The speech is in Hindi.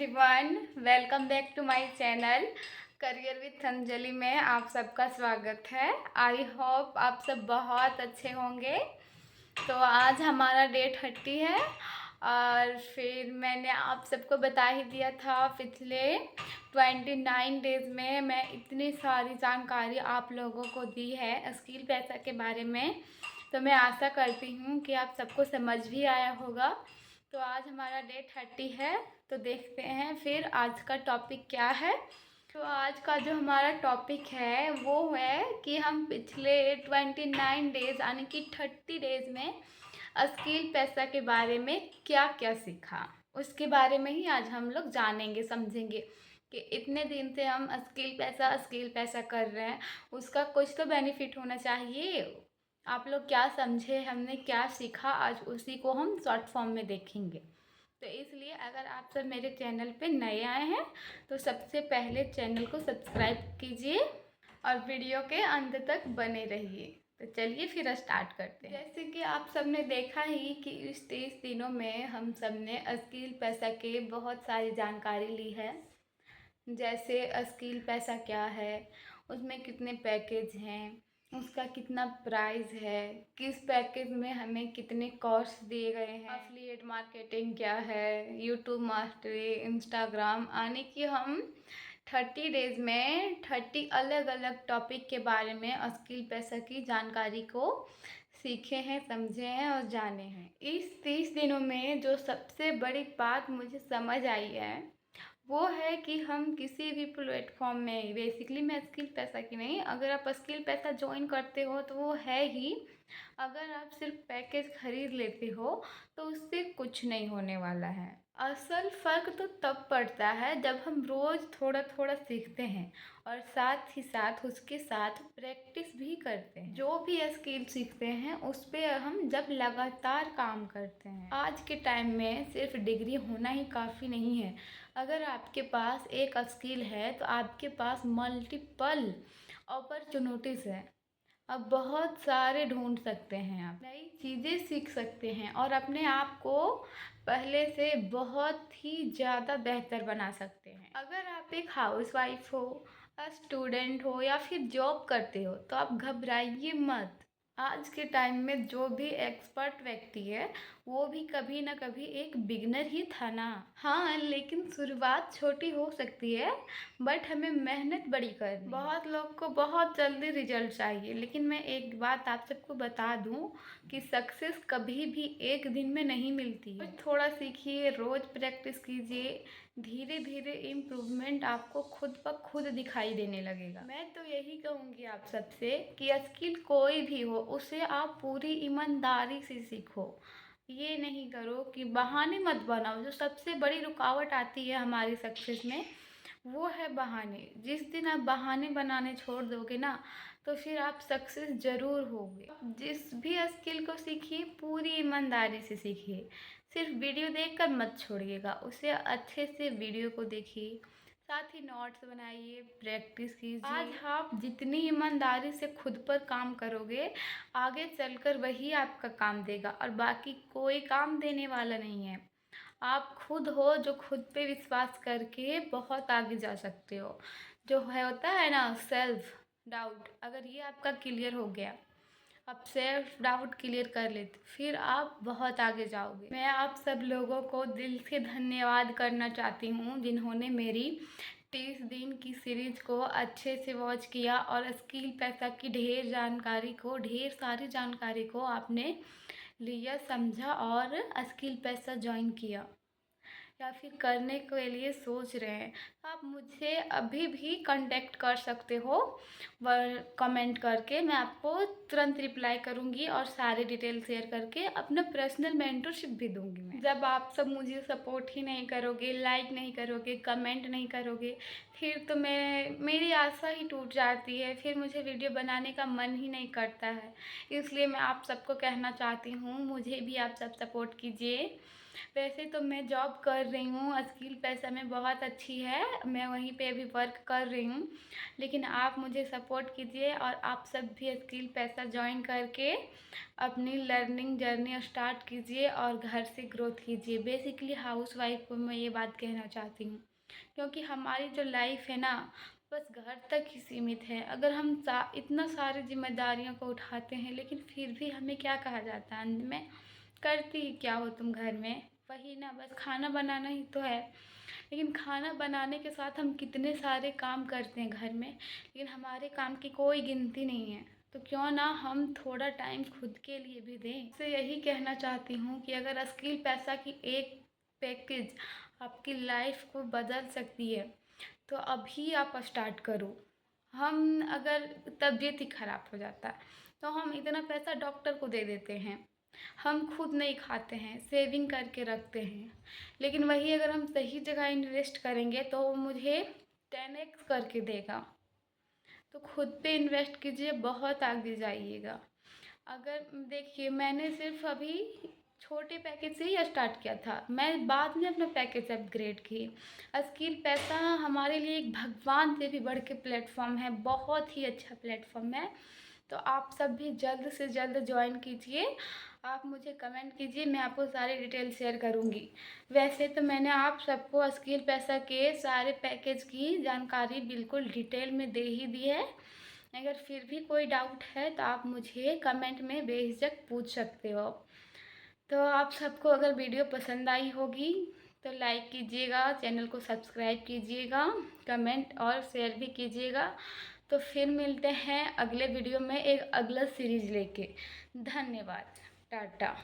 Everyone, welcome back to my channel career with Anjali में आप सबका स्वागत है। आई होप आप सब बहुत अच्छे होंगे। तो आज हमारा डे 30 है और फिर मैंने आप सबको बता ही दिया था पिछले 29 डेज़ में मैं इतनी सारी जानकारी आप लोगों को दी है स्किल पैसा के बारे में। तो मैं आशा करती हूँ कि आप सबको समझ भी आया होगा। तो आज हमारा डे 30 है, तो देखते हैं फिर आज का टॉपिक क्या है। तो आज का जो हमारा टॉपिक है वो है कि हम पिछले 29 डेज़ यानी कि 30 डेज़ में स्किल पैसा के बारे में क्या क्या सीखा, उसके बारे में ही आज हम लोग जानेंगे समझेंगे कि इतने दिन से हम स्किल पैसा कर रहे हैं, उसका कुछ तो बेनिफिट होना चाहिए। आप लोग क्या समझे, हमने क्या सीखा, आज उसी को हम शॉर्ट फॉर्म में देखेंगे। तो इसलिए अगर आप सब मेरे चैनल पे नए आए हैं तो सबसे पहले चैनल को सब्सक्राइब कीजिए और वीडियो के अंत तक बने रहिए। तो चलिए फिर स्टार्ट करते हैं। जैसे कि आप सब ने देखा ही कि इस 30 दिनों में हम सब ने स्किल पैसा के बहुत सारी जानकारी ली है। जैसे स्किल पैसा क्या है, उसमें कितने पैकेज हैं, उसका कितना प्राइस है, किस पैकेज में हमें कितने कोर्स दिए गए हैं, एफिलिएट मार्केटिंग क्या है, यूट्यूब मास्टरी, इंस्टाग्राम, यानी कि हम 30 डेज़ में 30 अलग अलग टॉपिक के बारे में स्किल पैसा की जानकारी को सीखे हैं, समझे हैं और जाने हैं। इस 30 दिनों में जो सबसे बड़ी बात मुझे समझ आई है वो है कि हम किसी भी प्लेटफॉर्म में, बेसिकली मैं स्किल पैसा की नहीं, अगर आप स्किल पैसा ज्वाइन करते हो तो वो है ही, अगर आप सिर्फ पैकेज खरीद लेते हो तो उससे कुछ नहीं होने वाला है। असल फ़र्क तो तब पड़ता है जब हम रोज़ थोड़ा थोड़ा सीखते हैं और साथ ही साथ उसके साथ प्रैक्टिस भी करते हैं। जो भी स्किल सीखते हैं उस पर हम जब लगातार काम करते हैं। आज के टाइम में सिर्फ डिग्री होना ही काफ़ी नहीं है। अगर आपके पास एक स्किल है तो आपके पास मल्टीपल अपॉर्चुनिटीज़ है। अब बहुत सारे ढूंढ सकते हैं, आप नई चीज़ें सीख सकते हैं और अपने आप को पहले से बहुत ही ज़्यादा बेहतर बना सकते हैं। अगर आप एक हाउसवाइफ हो, स्टूडेंट हो या फिर जॉब करते हो तो आप घबराइए मत। आज के टाइम में जो भी एक्सपर्ट व्यक्ति है वो भी कभी ना कभी एक बिगनर ही था ना। हाँ, लेकिन शुरुआत छोटी हो सकती है बट हमें मेहनत बड़ी करनी। बहुत लोग को बहुत जल्दी रिजल्ट चाहिए, लेकिन मैं एक बात आप सबको बता दूं कि सक्सेस कभी भी एक दिन में नहीं मिलती है। थोड़ा सीखिए, रोज़ प्रैक्टिस कीजिए, धीरे धीरे इम्प्रूवमेंट आपको खुद ब खुद दिखाई देने लगेगा। मैं तो यही कहूँगी आप सबसे कि स्किल कोई भी हो उसे आप पूरी ईमानदारी से सीखो। ये नहीं करो कि बहाने मत बनाओ। जो सबसे बड़ी रुकावट आती है हमारी सक्सेस में वो है बहाने। जिस दिन आप बहाने बनाने छोड़ दोगे ना तो फिर आप सक्सेस ज़रूर होगे। जिस भी स्किल को सीखिए पूरी ईमानदारी से सीखिए, सिर्फ वीडियो देखकर मत छोड़िएगा, उसे अच्छे से वीडियो को देखिए, साथ ही नोट्स बनाइए, प्रैक्टिस कीजिए। आज आप जितनी ईमानदारी से खुद पर काम करोगे आगे चलकर वही आपका काम देगा और बाकी कोई काम देने वाला नहीं है। आप खुद हो जो खुद पे विश्वास करके बहुत आगे जा सकते हो। जो है होता है ना सेल्फ डाउट, अगर ये आपका क्लियर हो गया, आप सेल्फ डाउट क्लियर कर लेते, फिर आप बहुत आगे जाओगे। मैं आप सब लोगों को दिल से धन्यवाद करना चाहती हूँ जिन्होंने मेरी 30 दिन की सीरीज़ को अच्छे से वॉच किया और स्किल पैसा की ढेर सारी जानकारी को आपने लिया, समझा और स्किल पैसा ज्वाइन किया या फिर करने के लिए सोच रहे हैं। तो आप मुझे अभी भी कांटेक्ट कर सकते हो कमेंट करके, मैं आपको तुरंत रिप्लाई करूँगी और सारे डिटेल शेयर करके अपना पर्सनल मेंटरशिप भी दूँगी। मैं जब आप सब मुझे सपोर्ट ही नहीं करोगे, लाइक नहीं करोगे, कमेंट नहीं करोगे, फिर तो मेरी आशा ही टूट जाती है, फिर मुझे वीडियो बनाने का मन ही नहीं करता है। इसलिए मैं आप सबको कहना चाहती हूँ, मुझे भी आप सब सपोर्ट कीजिए। वैसे तो मैं जॉब कर रही हूँ, स्किल पैसा में बहुत अच्छी है, मैं वहीं पे अभी वर्क कर रही हूँ, लेकिन आप मुझे सपोर्ट कीजिए और आप सब भी स्किल पैसा ज्वाइन करके अपनी लर्निंग जर्नी स्टार्ट कीजिए और घर से ग्रोथ कीजिए। बेसिकली हाउसवाइफ को मैं ये बात कहना चाहती हूँ, क्योंकि हमारी जो लाइफ है ना, बस घर तक ही सीमित है। अगर हम इतना सारी जिम्मेदारियों को उठाते हैं, लेकिन फिर भी हमें क्या कहा जाता है अंत में, करती ही क्या हो तुम घर में, वही ना, बस खाना बनाना ही तो है। लेकिन खाना बनाने के साथ हम कितने सारे काम करते हैं घर में, लेकिन हमारे काम की कोई गिनती नहीं है। तो क्यों ना हम थोड़ा टाइम खुद के लिए भी दें। तो यही कहना चाहती हूँ कि अगर स्किल पैसा की एक पैकेज आपकी लाइफ को बदल सकती है, तो अभी आप स्टार्ट करो। हम अगर तबीयत ही ख़राब हो जाता है तो हम इतना पैसा डॉक्टर को दे देते हैं, हम खुद नहीं खाते हैं, सेविंग करके रखते हैं। लेकिन वही अगर हम सही जगह इन्वेस्ट करेंगे तो वो मुझे 10x करके देगा। तो खुद पे इन्वेस्ट कीजिए, बहुत आगे जाइएगा। अगर देखिए, मैंने सिर्फ अभी छोटे पैकेज से ही स्टार्ट किया था, मैं बाद में अपना पैकेज अपग्रेड की। स्किल पैसा हमारे लिए एक भगवान से भी बढ़ के प्लेटफॉर्म है, बहुत ही अच्छा प्लेटफॉर्म है। तो आप सब भी जल्द से जल्द ज्वाइन कीजिए। आप मुझे कमेंट कीजिए, मैं आपको सारी डिटेल शेयर करूँगी। वैसे तो मैंने आप सबको स्किल पैसा के सारे पैकेज की जानकारी बिल्कुल डिटेल में दे ही दी है। अगर फिर भी कोई डाउट है तो आप मुझे कमेंट में बेझिझक पूछ सकते हो। तो आप सबको अगर वीडियो पसंद आई होगी तो लाइक कीजिएगा, चैनल को सब्सक्राइब कीजिएगा, कमेंट और शेयर भी कीजिएगा। तो फिर मिलते हैं अगले वीडियो में एक अगला सीरीज़ लेके। धन्यवाद, टाटा।